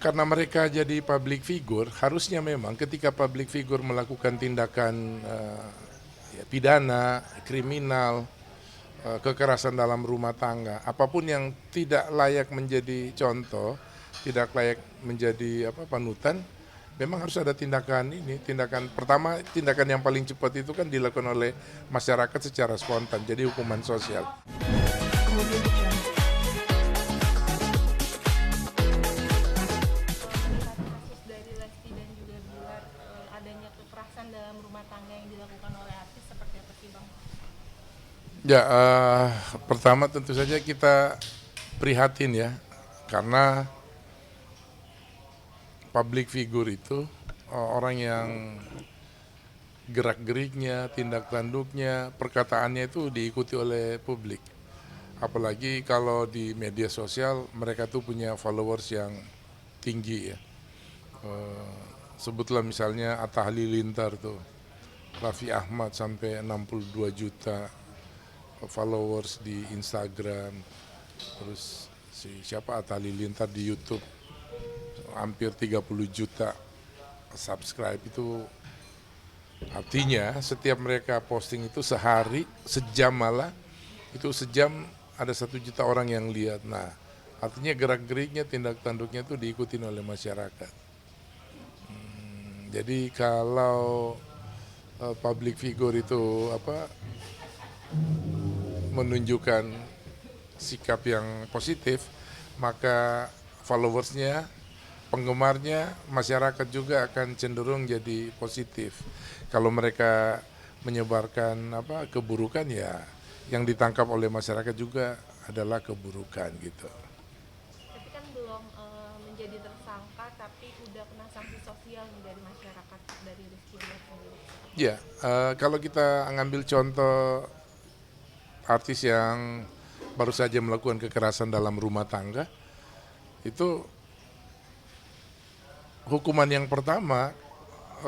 karena mereka jadi public figure, harusnya memang ketika public figure melakukan tindakan ya, pidana, kriminal, kekerasan dalam rumah tangga, apapun yang tidak layak menjadi contoh, tidak layak menjadi panutan, memang harus ada tindakan ini. Tindakan pertama, tindakan yang paling cepat itu kan dilakukan oleh masyarakat secara spontan, jadi hukuman sosial. Kasus dari Lesti dan juga Bilar, adanya kekerasan dalam rumah tangga yang dilakukan oleh artis seperti apa sih Bang? Ya, pertama tentu saja kita prihatin ya, karena public figure itu orang yang gerak-geriknya, tindak tanduknya, perkataannya itu diikuti oleh publik. Apalagi kalau di media sosial mereka tuh punya followers yang tinggi ya. Sebutlah misalnya Atta Halilintar tuh, Raffi Ahmad sampai 62 juta followers di Instagram, terus siapa Atta Halilintar di YouTube hampir 30 juta subscribe. Itu artinya setiap mereka posting itu sehari, sejam malah, itu sejam ada 1 juta orang yang lihat. Nah, artinya gerak-geriknya, tindak tanduknya itu diikutin oleh masyarakat. Jadi kalau public figure itu menunjukkan sikap yang positif, maka followersnya, penggemarnya, masyarakat juga akan cenderung jadi positif. Kalau mereka menyebarkan keburukan, ya yang ditangkap oleh masyarakat juga adalah keburukan gitu. Tapi kan belum menjadi tersangka, tapi udah kena sanksi sosial nih dari masyarakat dari Rizky Bilar sendiri. Ya, kalau kita ngambil contoh artis yang baru saja melakukan kekerasan dalam rumah tangga, itu hukuman yang pertama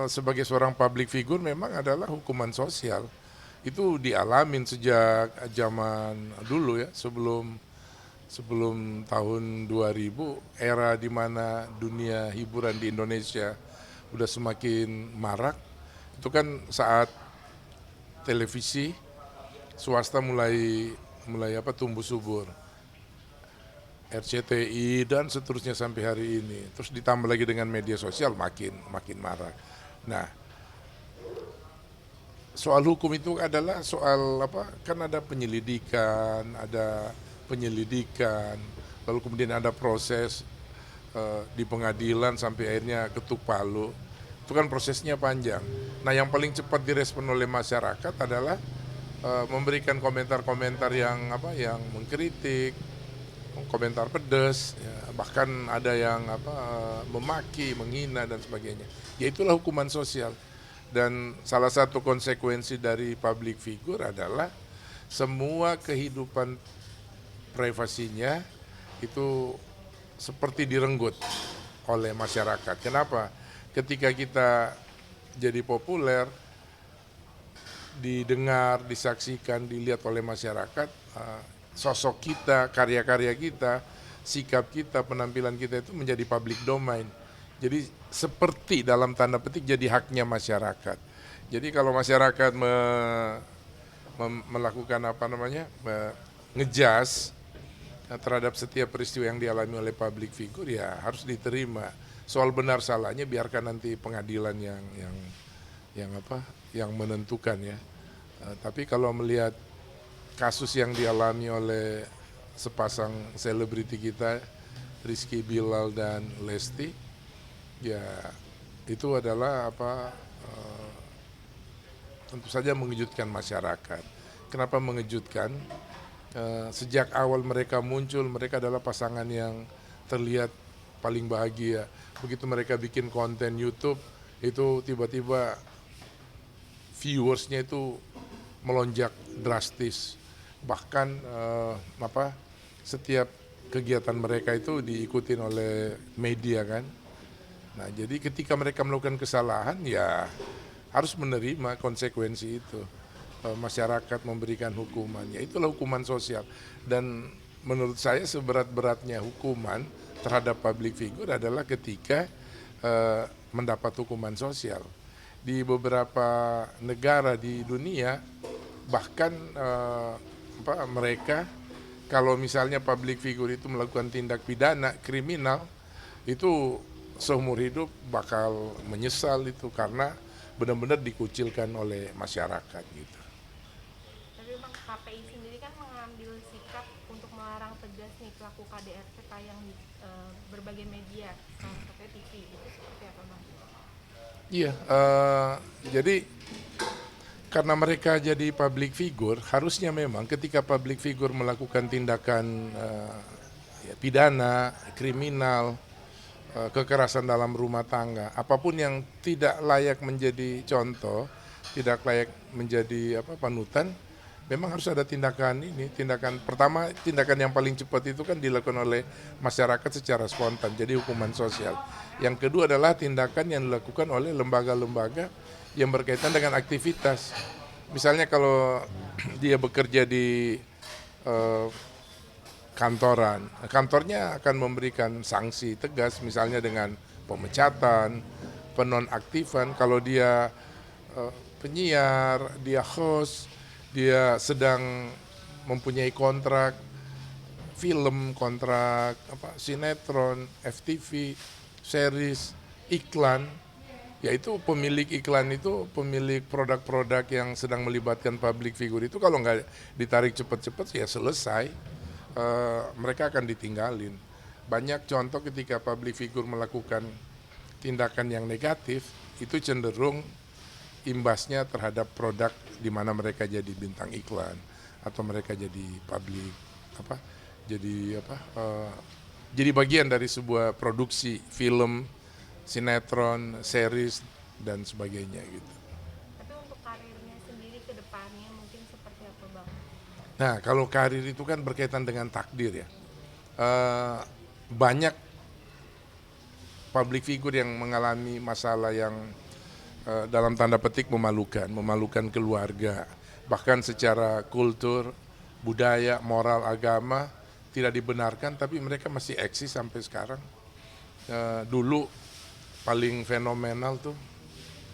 sebagai seorang public figure memang adalah hukuman sosial. Itu dialamin sejak zaman dulu ya, sebelum tahun 2000, era di mana dunia hiburan di Indonesia udah semakin marak. Itu kan saat televisi swasta mulai tumbuh subur, RCTI dan seterusnya sampai hari ini. Terus ditambah lagi dengan media sosial makin marak. Nah, soal hukum itu adalah soal kan ada penyelidikan, lalu kemudian ada proses di pengadilan sampai akhirnya ketuk palu. Itu kan prosesnya panjang. Nah, yang paling cepat direspon oleh masyarakat adalah memberikan komentar-komentar yang mengkritik, komentar pedas, ya, bahkan ada yang memaki, menghina dan sebagainya. Ya itulah hukuman sosial. Dan salah satu konsekuensi dari public figure adalah semua kehidupan privasinya itu seperti direnggut oleh masyarakat. Kenapa? Ketika kita jadi populer, didengar, disaksikan, dilihat oleh masyarakat, sosok kita, karya-karya kita, sikap kita, penampilan kita itu menjadi public domain. Jadi seperti dalam tanda petik jadi haknya masyarakat. Jadi kalau masyarakat melakukan ngejas terhadap setiap peristiwa yang dialami oleh public figure, ya harus diterima. Soal benar salahnya biarkan nanti pengadilan yang menentukan ya. Tapi kalau melihat kasus yang dialami oleh sepasang selebriti kita, Rizky Bilal dan Lesti, ya itu adalah tentu saja mengejutkan masyarakat. Kenapa mengejutkan? Sejak awal mereka muncul, mereka adalah pasangan yang terlihat paling bahagia. Begitu mereka bikin konten YouTube, itu tiba-tiba viewersnya itu melonjak drastis. Bahkan setiap kegiatan mereka itu diikutin oleh media kan. Nah, jadi ketika mereka melakukan kesalahan, ya harus menerima konsekuensi itu. Masyarakat memberikan hukuman, ya itulah hukuman sosial. Dan menurut saya seberat-beratnya hukuman terhadap public figure adalah ketika mendapat hukuman sosial. Di beberapa negara di dunia bahkan mereka kalau misalnya public figure itu melakukan tindak pidana kriminal itu seumur hidup bakal menyesal itu karena benar-benar dikucilkan oleh masyarakat gitu. Tapi Bang, KPI sendiri kan mengambil sikap untuk melarang tegas nih pelaku KDRT tayang di berbagai media, salah satunya TV. Itu seperti apa Bang? Iya, jadi karena mereka jadi public figure, harusnya memang ketika public figure melakukan tindakan pidana, kriminal, kekerasan dalam rumah tangga, apapun yang tidak layak menjadi contoh, tidak layak menjadi panutan, memang harus ada tindakan ini. Tindakan pertama, tindakan yang paling cepat itu kan dilakukan oleh masyarakat secara spontan, jadi hukuman sosial. Yang kedua adalah tindakan yang dilakukan oleh lembaga-lembaga yang berkaitan dengan aktivitas. Misalnya kalau dia bekerja di kantoran, kantornya akan memberikan sanksi tegas misalnya dengan pemecatan, penonaktifan. Kalau dia penyiar, dia host, dia sedang mempunyai kontrak film, kontrak sinetron, FTV, series, iklan, yaitu pemilik iklan itu pemilik produk-produk yang sedang melibatkan public figure itu kalau nggak ditarik cepat-cepat ya selesai, mereka akan ditinggalin. Banyak contoh ketika public figure melakukan tindakan yang negatif itu cenderung imbasnya terhadap produk di mana mereka jadi bintang iklan atau mereka jadi public jadi bagian dari sebuah produksi film, sinetron, series dan sebagainya gitu. Tapi untuk karirnya sendiri ke depannya mungkin seperti apa Bang? Nah, kalau karir itu kan berkaitan dengan takdir ya. Banyak public figure yang mengalami masalah yang dalam tanda petik memalukan keluarga, bahkan secara kultur, budaya, moral, agama tidak dibenarkan, tapi mereka masih eksis sampai sekarang. Dulu paling fenomenal tuh,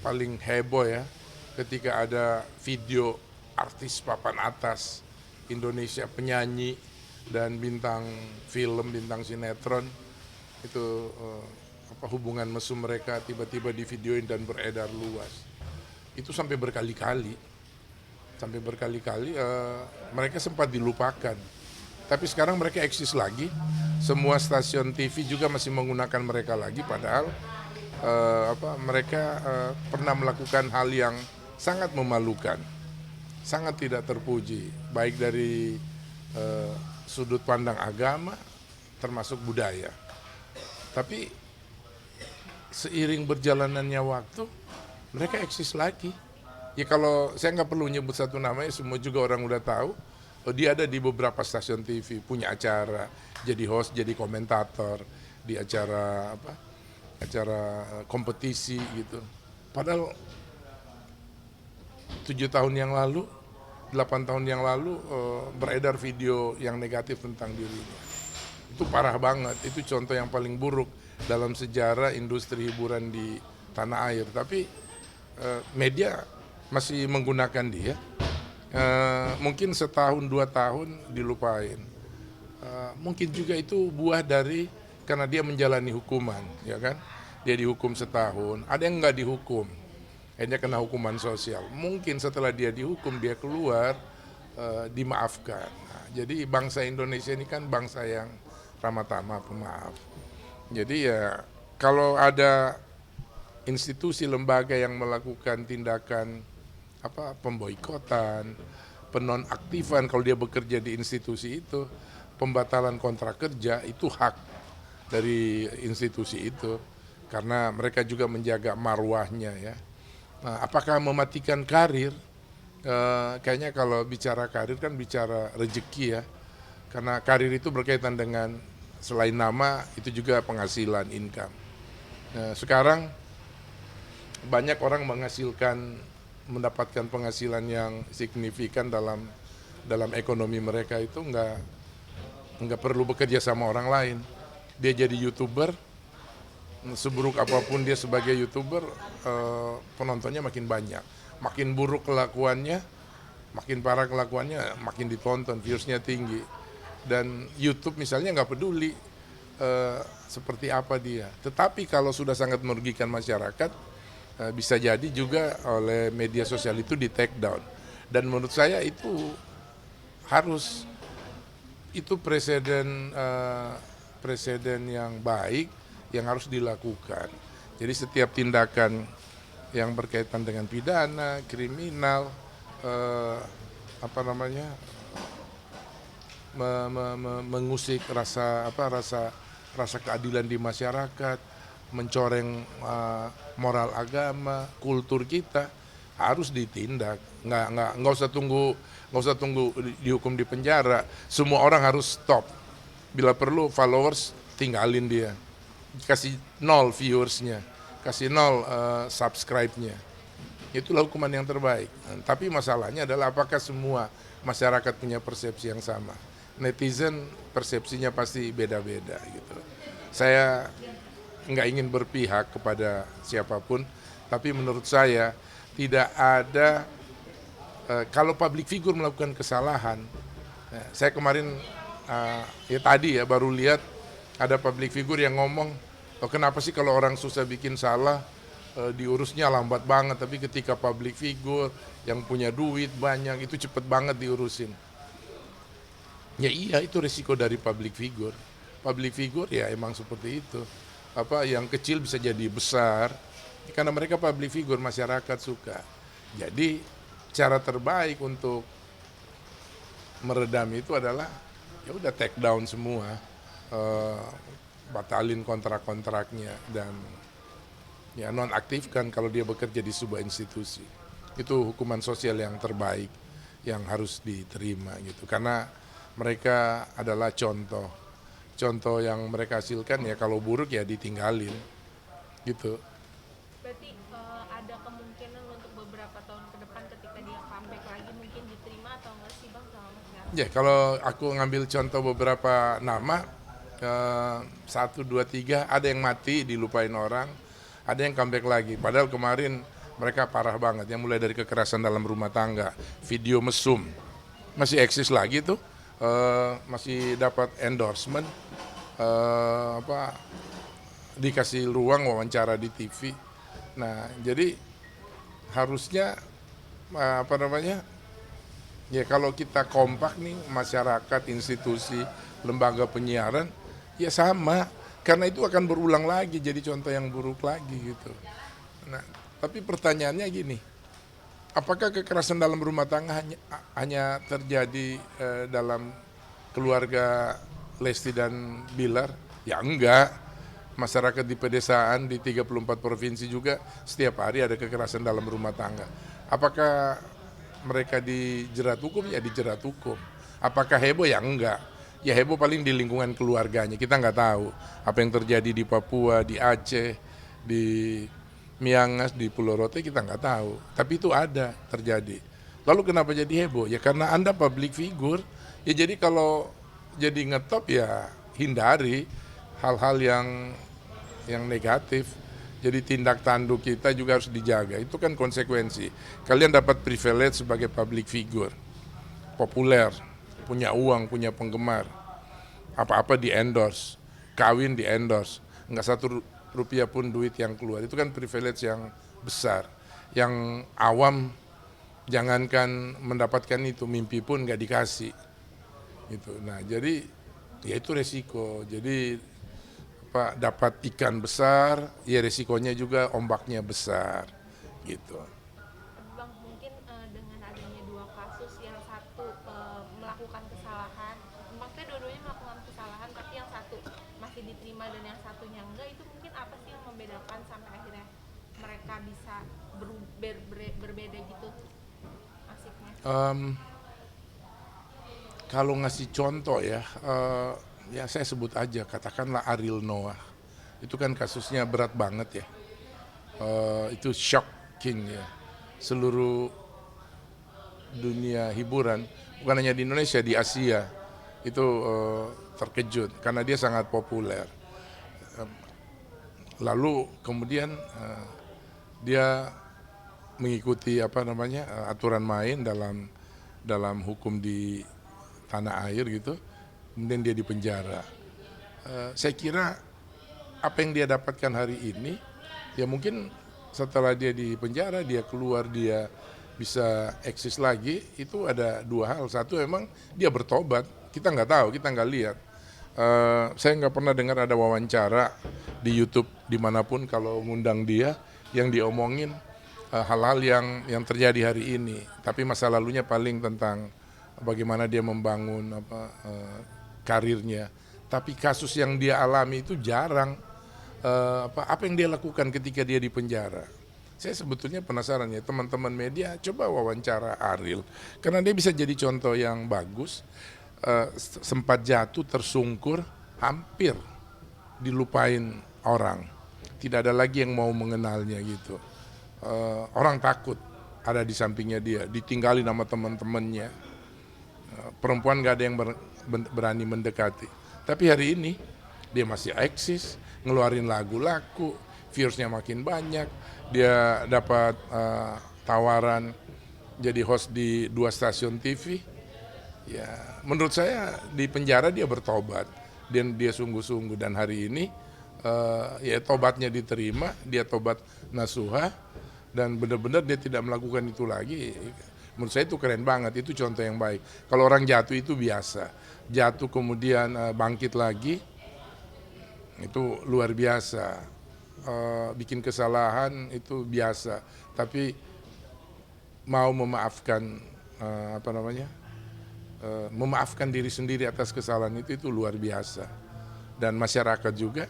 paling heboh ya, ketika ada video artis papan atas Indonesia, penyanyi dan bintang film, bintang sinetron itu hubungan mesum mereka tiba-tiba divideoin dan beredar luas. Itu sampai berkali-kali mereka sempat dilupakan. Tapi sekarang mereka eksis lagi. Semua stasiun TV juga masih menggunakan mereka lagi, padahal mereka pernah melakukan hal yang sangat memalukan, sangat tidak terpuji, baik dari sudut pandang agama termasuk budaya. Tapi seiring berjalanannya waktu, mereka eksis lagi. Ya kalau saya nggak perlu nyebut satu namanya, semua juga orang udah tahu. Dia ada di beberapa stasiun TV, punya acara, jadi host, jadi komentator di acara kompetisi gitu. Padahal 7 tahun yang lalu, 8 tahun yang lalu beredar video yang negatif tentang dirinya. Itu parah banget, itu contoh yang paling buruk dalam sejarah industri hiburan di tanah air. Tapi media masih menggunakan dia. Mungkin setahun 2 tahun dilupain. Mungkin juga itu buah dari karena dia menjalani hukuman, ya kan? Dia dihukum setahun, ada yang nggak dihukum, akhirnya kena hukuman sosial. Mungkin setelah dia dihukum, dia keluar, dimaafkan. Nah, jadi bangsa Indonesia ini kan bangsa yang ramah tamah, pemaaf. Jadi ya kalau ada institusi lembaga yang melakukan tindakan pemboikotan, penonaktifan kalau dia bekerja di institusi itu, pembatalan kontrak kerja itu hak dari institusi itu karena mereka juga menjaga marwahnya ya. Nah, apakah mematikan karir? Kayaknya kalau bicara karir kan bicara rezeki ya, karena karir itu berkaitan dengan selain nama itu juga penghasilan, income. Sekarang banyak orang mendapatkan penghasilan yang signifikan dalam ekonomi mereka itu nggak perlu bekerja sama orang lain. dia jadi YouTuber, seburuk apapun dia sebagai YouTuber, penontonnya makin banyak. Makin buruk kelakuannya, makin parah kelakuannya, makin ditonton, views-nya tinggi. Dan YouTube misalnya nggak peduli seperti apa dia. Tetapi kalau sudah sangat merugikan masyarakat, bisa jadi juga oleh media sosial itu di take down. Dan menurut saya itu harus, itu presiden yang baik yang harus dilakukan. Jadi setiap tindakan yang berkaitan dengan pidana, kriminal, mengusik rasa keadilan di masyarakat, mencoreng moral agama, kultur kita, harus ditindak. Nggak usah tunggu dihukum di penjara. Semua orang harus stop. Bila perlu followers tinggalin dia, kasih 0 viewersnya, kasih 0 subscribe-nya. Itulah hukuman yang terbaik. Tapi masalahnya adalah apakah semua masyarakat punya persepsi yang sama. Netizen persepsinya pasti beda-beda gitu. Saya nggak ingin berpihak kepada siapapun, tapi menurut saya tidak ada, kalau public figure melakukan kesalahan, saya kemarin tadi baru lihat ada public figure yang ngomong, kenapa sih kalau orang susah bikin salah diurusnya lambat banget, tapi ketika public figure yang punya duit banyak itu cepet banget diurusin. Ya iya, itu resiko dari public figure. Public figure ya emang seperti itu. Yang kecil bisa jadi besar karena mereka public figure, masyarakat suka. Jadi cara terbaik untuk meredam itu adalah ya udah take down semua, batalin kontrak-kontraknya dan ya nonaktifkan kalau dia bekerja di sebuah institusi. Itu hukuman sosial yang terbaik yang harus diterima gitu, karena mereka adalah contoh yang mereka hasilkan. Ya kalau buruk ya ditinggalin gitu. Berarti ada kemungkinan untuk beberapa tahun ke depan ketika dia comeback lagi mungkin diterima atau enggak sih Bang sama masyarakat? Ya kalau aku ngambil contoh beberapa nama, 1, 2, 3, ada yang mati dilupain orang, ada yang comeback lagi. Padahal kemarin mereka parah banget, yang mulai dari kekerasan dalam rumah tangga, video mesum, masih eksis lagi tuh, masih dapat endorsement, dikasih ruang wawancara di TV. Nah jadi harusnya ya kalau kita kompak nih, masyarakat, institusi, lembaga penyiaran, ya sama, karena itu akan berulang lagi jadi contoh yang buruk lagi gitu. Nah, tapi pertanyaannya gini, apakah kekerasan dalam rumah tangga hanya terjadi dalam keluarga Lesti dan Bilar? Ya enggak, masyarakat di pedesaan di 34 provinsi juga setiap hari ada kekerasan dalam rumah tangga. Apakah mereka dijerat hukum? Ya dijerat hukum. Apakah heboh? Ya enggak. Ya heboh paling di lingkungan keluarganya, kita nggak tahu apa yang terjadi di Papua, di Aceh, di Miangas, di Pulau Rote, kita nggak tahu. Tapi itu ada terjadi. Lalu kenapa jadi heboh? Ya karena Anda public figure. Ya jadi kalau jadi ngetop ya hindari hal-hal yang negatif. Jadi tindak tanduk kita juga harus dijaga. Itu kan konsekuensi. Kalian dapat privilege sebagai public figure, populer, punya uang, punya penggemar, apa-apa di endorse, kawin di endorse, nggak 1 rupiah pun duit yang keluar. Itu kan privilege yang besar. Yang awam jangankan mendapatkan itu, mimpi pun nggak dikasih. Gitu. Nah jadi ya itu resiko. Jadi dapat ikan besar, ya resikonya juga ombaknya besar. Gitu. Bang, mungkin dengan adanya 2 kasus, yang satu melakukan kesalahan, maksudnya dua-duanya melakukan kesalahan, tapi yang satu masih diterima dan yang satunya enggak, itu mungkin apa sih yang membedakan sampai akhirnya mereka bisa berbeda gitu nasibnya? Kalau ngasih contoh ya, ya saya sebut aja, katakanlah Ariel Noah. Itu kan kasusnya berat banget ya. Itu shocking ya. Seluruh dunia hiburan, bukan hanya di Indonesia, di Asia itu terkejut karena dia sangat populer. lalu kemudian dia mengikuti aturan main dalam hukum di tanah air gitu, kemudian dia dipenjara. Saya kira apa yang dia dapatkan hari ini, ya mungkin setelah dia dipenjara, dia keluar, dia bisa eksis lagi, itu ada dua hal. Satu, emang dia bertobat, kita nggak tahu, kita nggak lihat. Saya nggak pernah dengar ada wawancara di YouTube dimanapun kalau ngundang dia yang diomongin hal-hal yang terjadi hari ini. Tapi masa lalunya paling tentang bagaimana dia membangun karirnya. Tapi kasus yang dia alami itu jarang. Apa yang dia lakukan ketika dia di penjara. Saya sebetulnya penasaran ya, teman-teman media coba wawancara Ariel, karena dia bisa jadi contoh yang bagus. Sempat jatuh, tersungkur, hampir dilupain orang, tidak ada lagi yang mau mengenalnya gitu. Orang takut ada di sampingnya dia, ditinggalin sama teman-temannya. Perempuan gak ada yang berani mendekati. Tapi hari ini dia masih eksis, ngeluarin lagu laku, viewersnya makin banyak. Dia dapat tawaran jadi host di 2 stasiun TV. Ya, menurut saya di penjara dia bertobat dan dia sungguh-sungguh, dan hari ini ya tobatnya diterima, dia tobat nasuha dan benar-benar dia tidak melakukan itu lagi. Menurut saya itu keren banget, itu contoh yang baik. Kalau orang jatuh itu biasa, jatuh kemudian bangkit lagi, itu luar biasa. Bikin kesalahan itu biasa, tapi mau memaafkan memaafkan diri sendiri atas kesalahan itu luar biasa. Dan masyarakat juga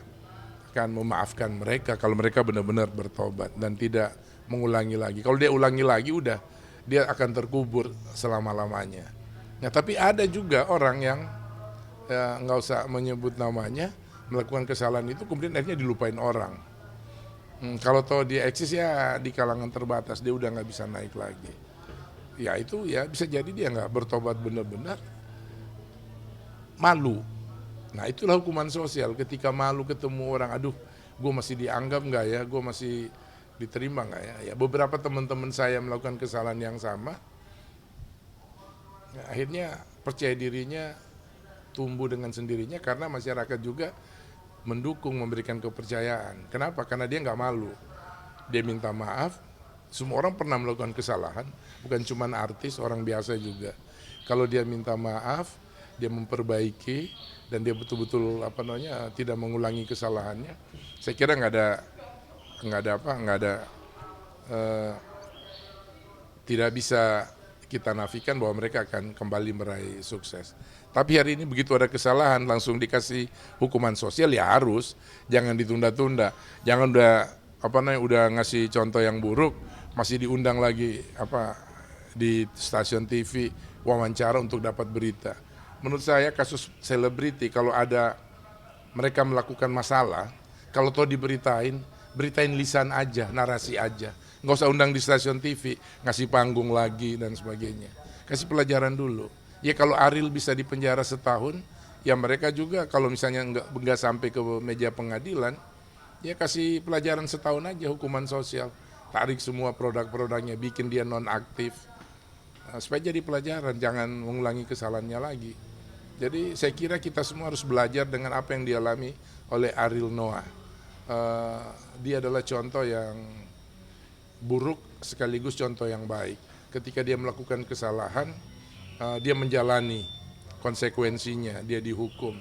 akan memaafkan mereka kalau mereka benar-benar bertobat dan tidak mengulangi lagi. Kalau dia ulangi lagi, udah dia akan terkubur selama-lamanya. Nah, tapi ada juga orang yang nggak usah menyebut namanya, melakukan kesalahan itu kemudian akhirnya dilupain orang. Kalau tahu dia eksis ya di kalangan terbatas, dia udah nggak bisa naik lagi. Ya itu ya bisa jadi dia nggak bertobat benar-benar, malu. Nah itulah hukuman sosial, ketika malu ketemu orang, aduh gue masih dianggap nggak ya, gue masih diterima nggak ya. Ya beberapa teman-teman saya melakukan kesalahan yang sama, ya, akhirnya percaya dirinya tumbuh dengan sendirinya karena masyarakat juga mendukung, memberikan kepercayaan. Kenapa? Karena dia nggak malu, dia minta maaf. Semua orang pernah melakukan kesalahan, bukan cuma artis, orang biasa juga. Kalau dia minta maaf, dia memperbaiki, dan dia betul-betul tidak mengulangi kesalahannya. Saya kira tidak bisa kita nafikan bahwa mereka akan kembali meraih sukses. Tapi hari ini begitu ada kesalahan langsung dikasih hukuman sosial, ya harus, jangan ditunda-tunda, jangan udah ngasih contoh yang buruk masih diundang lagi di stasiun TV wawancara untuk dapat berita. Menurut saya kasus selebriti, kalau ada mereka melakukan masalah, kalau tahu beritain lisan aja, narasi aja, nggak usah undang di stasiun TV, ngasih panggung lagi dan sebagainya. Kasih pelajaran dulu. Ya kalau Ariel bisa dipenjara setahun, ya mereka juga kalau misalnya nggak sampai ke meja pengadilan, ya kasih pelajaran setahun aja, hukuman sosial. Tarik semua produk-produknya, bikin dia non-aktif, supaya jadi pelajaran, jangan mengulangi kesalahannya lagi. Jadi saya kira kita semua harus belajar dengan apa yang dialami oleh Ariel Noah. Dia adalah contoh yang buruk sekaligus contoh yang baik. Ketika dia melakukan kesalahan, dia menjalani konsekuensinya, dia dihukum.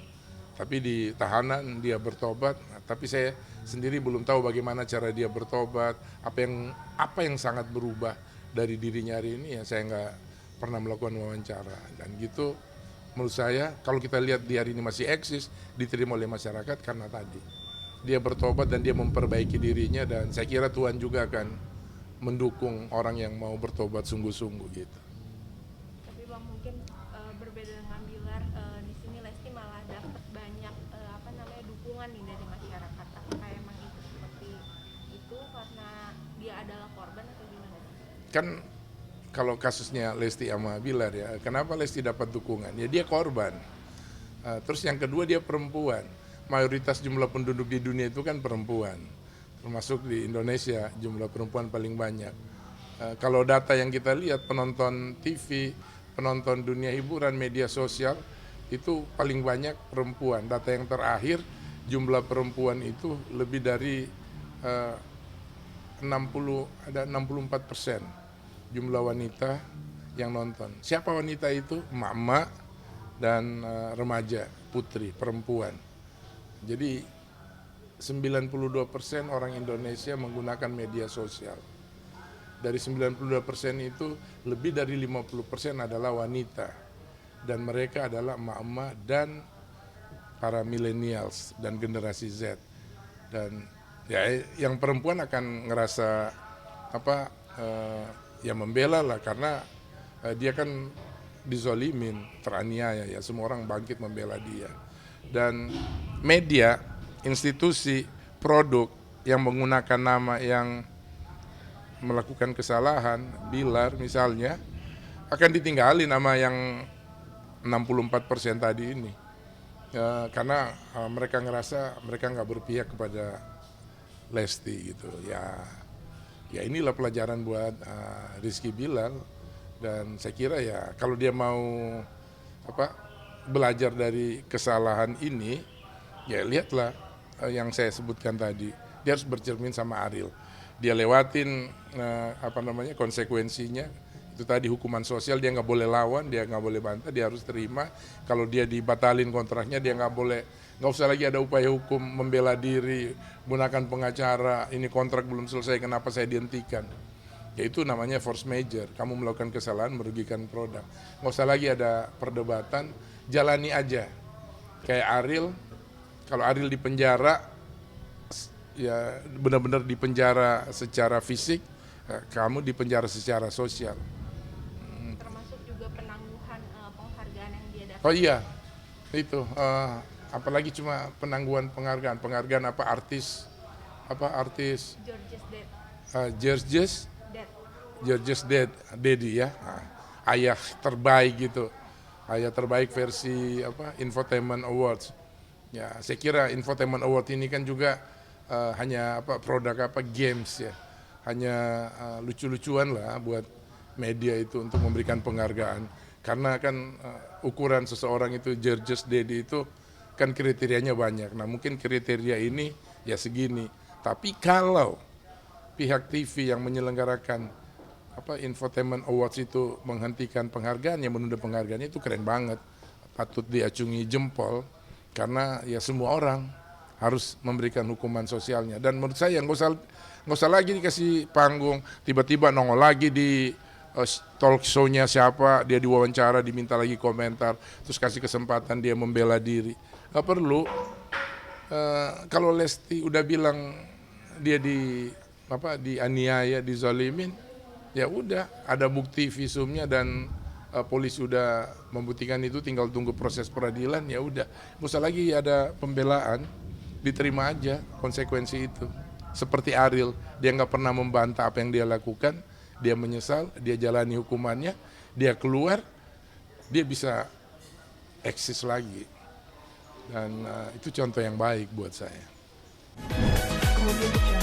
Tapi di tahanan dia bertobat. Tapi saya sendiri belum tahu bagaimana cara dia bertobat, apa yang sangat berubah dari dirinya hari ini, ya saya nggak pernah melakukan wawancara. Dan gitu menurut saya kalau kita lihat di hari ini masih eksis, diterima oleh masyarakat karena tadi dia bertobat dan dia memperbaiki dirinya, dan saya kira Tuhan juga akan mendukung orang yang mau bertobat sungguh-sungguh gitu. Tapi Bang, mungkin berbeda dengan Bilar, di sini Lesti malah dapat banyak dukungan nih dari masyarakat. Apakah emang itu seperti itu karena dia adalah korban atau gimana? Kan kalau kasusnya Lesti sama Bilar ya, kenapa Lesti dapat dukungan? Ya dia korban. Terus yang kedua dia perempuan. mayoritas jumlah penduduk di dunia itu kan perempuan, termasuk di Indonesia jumlah perempuan paling banyak. Kalau data yang kita lihat penonton TV, penonton dunia hiburan, media sosial itu paling banyak perempuan. Data yang terakhir jumlah perempuan itu lebih dari 64% jumlah wanita yang nonton. Siapa wanita itu? Emak-emak dan remaja, putri, perempuan. Jadi 92% orang Indonesia menggunakan media sosial. Dari 92% itu lebih dari 50% adalah wanita. Dan mereka adalah emak-emak dan para millennials dan generasi Z. Dan ya yang perempuan akan ngerasa ya membela lah, karena dia kan dizolimin, teraniaya, ya semua orang bangkit membela dia. Dan media, institusi, produk yang menggunakan nama yang melakukan kesalahan, Bilar misalnya, akan ditinggali nama yang 64% tadi ini. Karena mereka ngerasa mereka nggak berpihak kepada Lesti gitu. Ya inilah pelajaran buat Rizky Bilar. Dan saya kira ya kalau dia mau belajar dari kesalahan ini, ya lihatlah yang saya sebutkan tadi. Dia harus bercermin sama Ariel. Dia lewatin konsekuensinya. Itu tadi hukuman sosial, dia nggak boleh lawan, dia nggak boleh bantah, dia harus terima. Kalau dia dibatalin kontraknya, dia nggak usah lagi ada upaya hukum membela diri, gunakan pengacara, ini kontrak belum selesai, kenapa saya dihentikan. Ya itu namanya force major, kamu melakukan kesalahan merugikan produk. Nggak usah lagi ada perdebatan, jalani aja. Kayak Ariel, kalau Ariel di penjara, ya benar-benar di penjara secara fisik, kamu di penjara secara sosial. Termasuk juga penangguhan penghargaan yang dia dapat. Oh iya, itu apalagi cuma penangguhan penghargaan artis George's Daddy ya, ayah terbaik gitu, ayah terbaik versi Infotainment Awards. Ya saya kira Infotainment Award ini kan juga hanya produk games ya, hanya lucu-lucuan lah buat media itu untuk memberikan penghargaan. Karena kan ukuran seseorang itu George's Daddy itu kan kriterianya banyak. Nah mungkin kriteria ini ya segini. Tapi kalau pihak TV yang menyelenggarakan Infotainment Awards itu menghentikan penghargaan, yang menunda penghargaannya, itu keren banget. Patut diacungi jempol karena ya semua orang harus memberikan hukuman sosialnya. Dan menurut saya nggak usah lagi dikasih panggung, tiba-tiba nongol lagi di talk show-nya siapa, dia diwawancara, diminta lagi komentar, terus kasih kesempatan dia membela diri. Nggak perlu. Kalau Lesti udah bilang dia dianiaya, dizalimin, ya udah ada bukti visumnya dan polisi udah membuktikan itu, tinggal tunggu proses peradilan, ya udah. Nggak usah lagi ada pembelaan, diterima aja konsekuensi itu. Seperti Ariel, dia nggak pernah membantah apa yang dia lakukan, dia menyesal, dia jalani hukumannya, dia keluar, dia bisa eksis lagi. Dan itu contoh yang baik buat saya. Kemudian